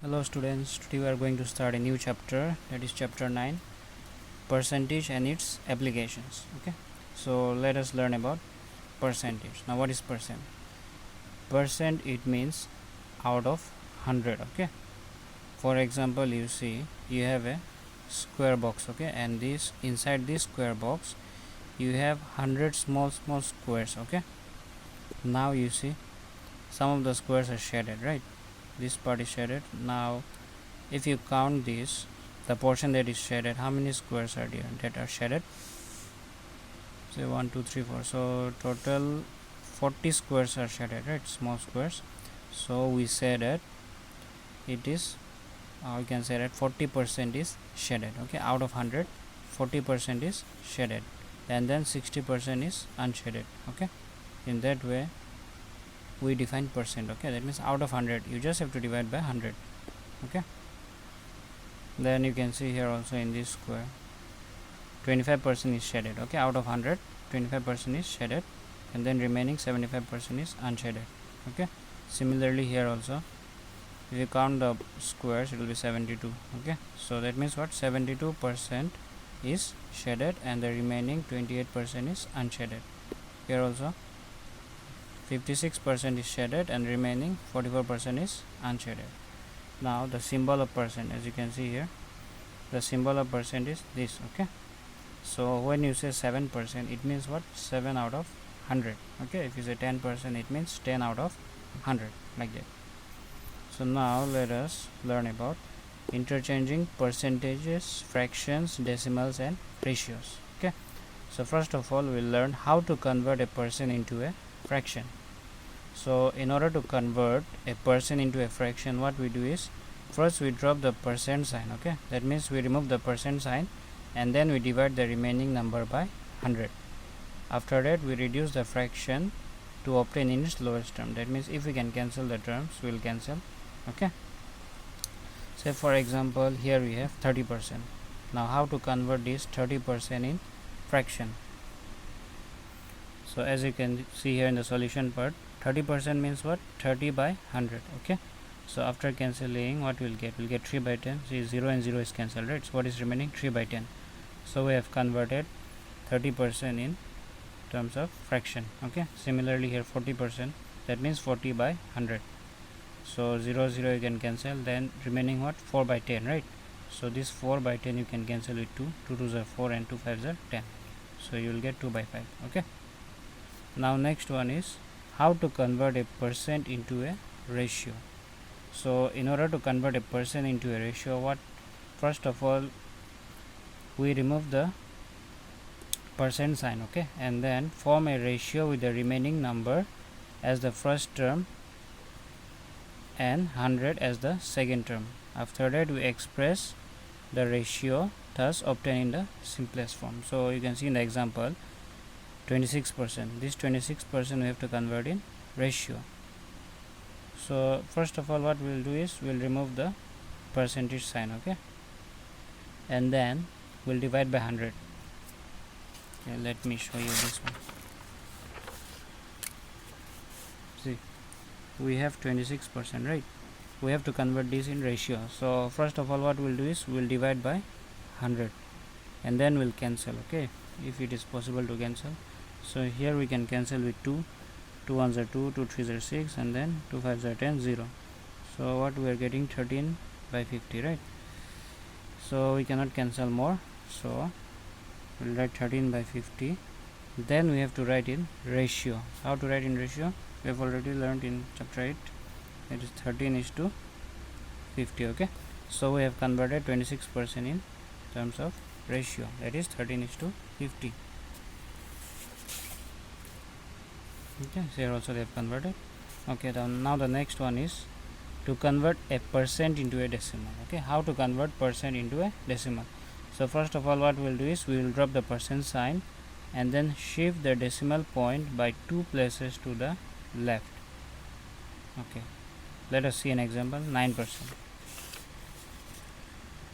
Hello students, today we are going to start a new chapter, that is chapter 9, percentage and its applications. Okay, so let us learn about percentage. Now what is percent? Percent, it means out of 100. Okay, for example, you see you have a square box, okay, and this inside this square box you have 100 small squares. Okay, now you see some of the squares are shaded, right? This part is shaded. Now if you count this, the portion that is shaded, how many squares are there that are shaded? Say 1 2 3 4, so total 40 squares are shaded, right? Small squares. So we say that it is we can say that 40% is shaded. Okay, out of 100, 40% is shaded, and then 60% is unshaded. Okay, in that way we define percent. Okay, that means out of 100 you just have to divide by 100. Okay, then you can see here also in this square 25% is shaded. Okay, out of 100, 25% is shaded, and then remaining 75% is unshaded. Okay, similarly here also if you count the squares it will be 72. Okay, so that means what, 72% is shaded and the remaining 28% is unshaded. Here also 56% is shaded and remaining 44% is unshaded. Now the symbol of percent, as you can see here, the symbol of percent is this. Okay, so when you say 7%, it means what, 7 out of 100. Okay, if you say 10%, it means 10 out of 100, like that. So now let us learn about interchanging percentages, fractions, decimals and ratios. Okay, so first of all we'll learn how to convert a percent into a fraction. So in order to convert a percent into a fraction, what we do is first we drop the percent sign. Okay, that means we remove the percent sign and then we divide the remaining number by 100. After that we reduce the fraction to obtain in its lowest term. That means if we can cancel the terms, we will cancel. Okay, say for example here we have 30%. Now how to convert this 30% in fraction? So as you can see here in the solution part, 30% means what, 30 by 100. Okay, so after cancelling what we'll get, 3 by 10. See, 0 and 0 is cancelled, right? So what is remaining? 3 by 10. So we have converted 30% in terms of fraction. Okay, similarly here 40%, that means 40 by 100. So 0 0 you can cancel, then remaining what, 4 by 10, right? So this 4 by 10 you can cancel with 2 2s are 4 and 2 5s are 10, so you will get 2 by 5. Okay, now next one is how to convert a percent into a ratio. So in order to convert a percent into a ratio, what, first of all we remove the percent sign. Okay, and then form a ratio with the remaining number as the first term and 100 as the second term. After that we express the ratio thus obtained in the simplest form. So you can see in the example 26%, this 26% we have to convert in ratio. So first of all what we will do is we will remove the percentage sign. Okay, and then we will divide by 100. Okay, let me show you this one. See, we have 26%, right? We have to convert this in ratio. So first of all what we will do is we will divide by 100 and then we will cancel. Okay, if it is possible to cancel. So here we can cancel with 2 1s are 2, 2 3s are 6, and then 2 5s are 10, 0. So what we are getting, 13 by 50, right? So we cannot cancel more, so we will write 13 by 50. Then we have to write in ratio. How to write in ratio? We have already learned in chapter 8. It is 13 is to 50. Okay, so we have converted 26% in terms of ratio, that is 13 is to 50. Okay, here also they have converted. Okay, now the next one is to convert a percent into a decimal. Okay, how to convert percent into a decimal? So first of all what we will do is we will drop the percent sign and then shift the decimal point by 2 places to the left. Okay, let us see an example. 9%.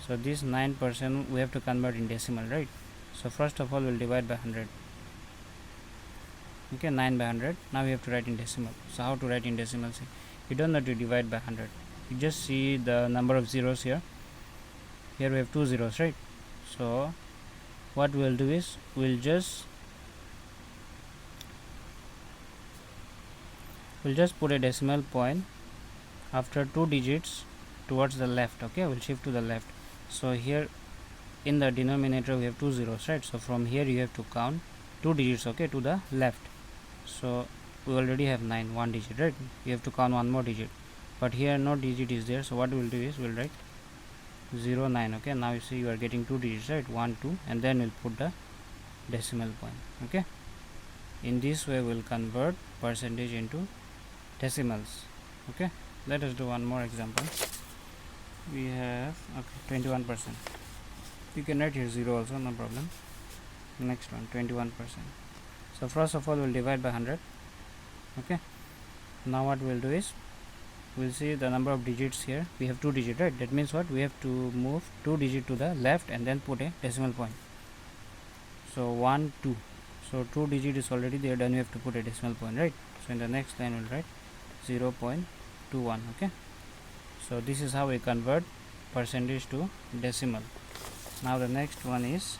So this 9% we have to convert in decimal, right? So first of all we will divide by 100. Okay, 9 by 100. Now we have to write in decimal. So how to write in decimal? See, you don't have to divide by 100. you just see the number of zeros here. Here we have 2 zeros, right? So what we'll do is we'll just put a decimal point after 2 digits towards the left. Okay, we'll shift to the left. So here in the denominator we have 2 zeros, right? So from here you have to count 2 digits, okay, to the left. So we already have 9, 1 digit, right? You have to count one more digit, but here no digit is there. So what we'll do is we'll write 0, 9. Okay, now you see you are getting 2 digits, right? 1, 2, and then we'll put the decimal point. Okay, in this way we'll convert percentage into decimals. Okay, let us do one more example. We have 21%. You can write here 0 also, no problem. Next one, 21%. So first of all we'll divide by 100. Okay, now what we'll do is we'll see the number of digits here. We have 2 digits, right? That means what, we have to move 2 digits to the left and then put a decimal point. So 1, 2. So 2 digit is already there, then we have to put a decimal point, right? So in the next line we'll write 0.21. okay, so this is how we convert percentage to decimal. Now the next one is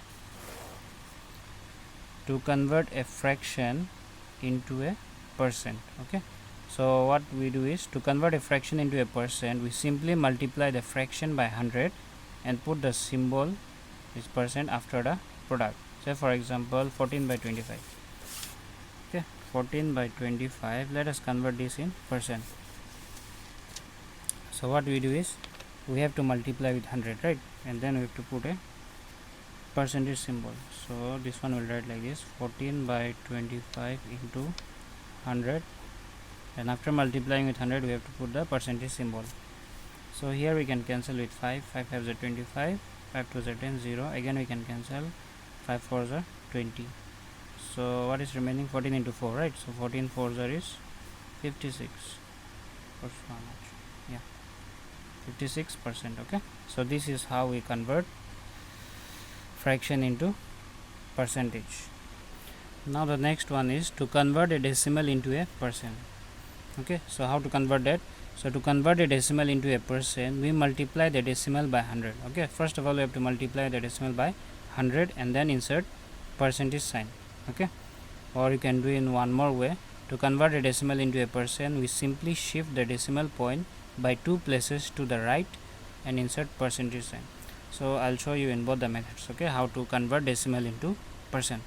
to convert a fraction into a percent. Okay, so what we do is to convert a fraction into a percent, we simply multiply the fraction by 100 and put the symbol is percent after the product. Say for example 14 by 25. Okay, 14 by 25, let us convert this in percent. So what we do is we have to multiply with 100, right? And then we have to put a percentage symbol. So this one will write like this, 14 by 25 into 100, and after multiplying with 100 we have to put the percentage symbol. So here we can cancel with 5, 5 5s are 25, 5 2s are 10, 0. Again we can cancel, 5 4s are 20. So what is remaining? 14 into 4, right? So 14 4s are is 56. Yeah, 56%. Okay, so this is how we convert fraction into percentage. Now the next one is to convert a decimal into a percent. Okay, so how to convert that? So to convert a decimal into a percent, we multiply the decimal by 100. Okay, first of all we have to multiply the decimal by 100 and then insert percentage sign. Okay, or you can do in one more way. To convert a decimal into a percent, we simply shift the decimal point by 2 places to the right and insert percentage sign. So I'll show you in both the methods, okay, how to convert decimal into percent.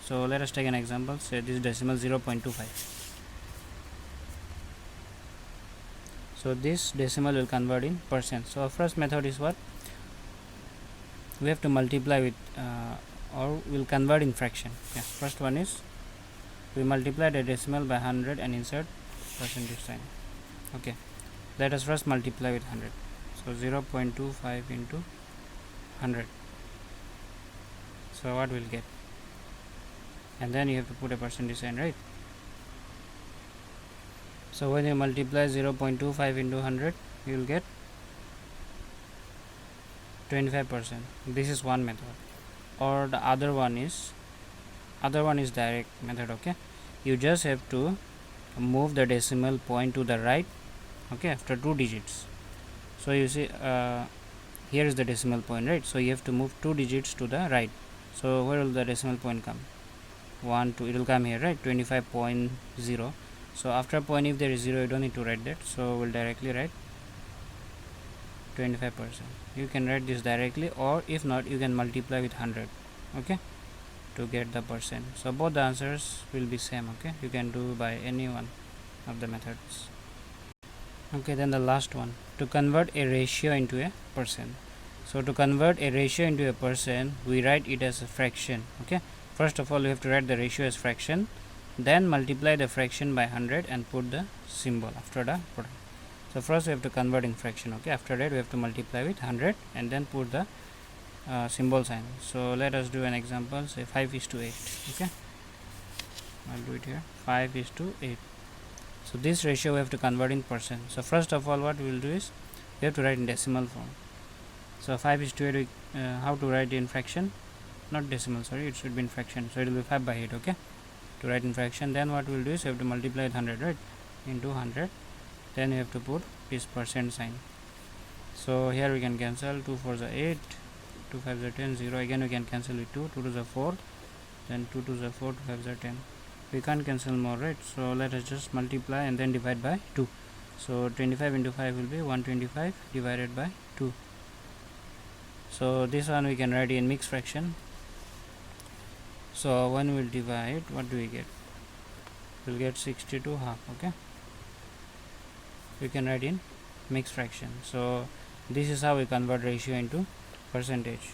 So let us take an example. Say this decimal 0.25. So this decimal will convert in percent. So our first method is what? We have to multiply with or we'll convert in fraction. Yeah, first one is we multiply the decimal by 100 and insert percentage sign. Okay, let us first multiply with 100. So 0.25 into 100. So what we'll get? And then you have to put a percentage sign, right? So when you multiply 0.25 into 100, you will get 25%. This is one method. Or the other one is direct method. Okay, you just have to move the decimal point to the right, okay, after 2 digits. So you see here is the decimal point, right? So you have to move 2 digits to the right. So where will the decimal point come? 1 2, it will come here, right? 25.0. so after point, if there is 0, you don't need to write that, so we'll directly write 25%. You can write this directly, or if not, you can multiply with 100, okay, to get the percent. So both the answers will be same. Okay, you can do by any one of the methods. Okay, then the last one, to convert a ratio into a percent. So to convert a ratio into a percent, we write it as a fraction. Okay, first of all we have to write the ratio as fraction, then multiply the fraction by 100 and put the symbol after the product. So first we have to convert in fraction. Okay, after that we have to multiply with 100 and then put the symbol sign. So let us do an example. Say 5:8. Okay, I'll do it here. 5:8. So this ratio we have to convert in percent. So first of all, what we will do is we have to write in decimal form. So 5:8, how to write in fraction? Not decimal, sorry, it should be in fraction. So it will be 5/8. Okay, to write in fraction, then what we will do is we have to multiply with 100, right, into 100. Then you have to put this percent sign. So here we can cancel 2 4s are 8, 2 5s are 10, 0. Again we can cancel with 2, 2 2s are 4, then 2 2s are 4, 2 5s are 10. We can't cancel more, right? So let us just multiply and then divide by 2. So 25 into 5 will be 125 divided by 2. So this one we can write in mixed fraction. So when we'll divide, what do we get? We'll get 62 half. Okay, we can write in mixed fraction. So this is how we convert ratio into percentage.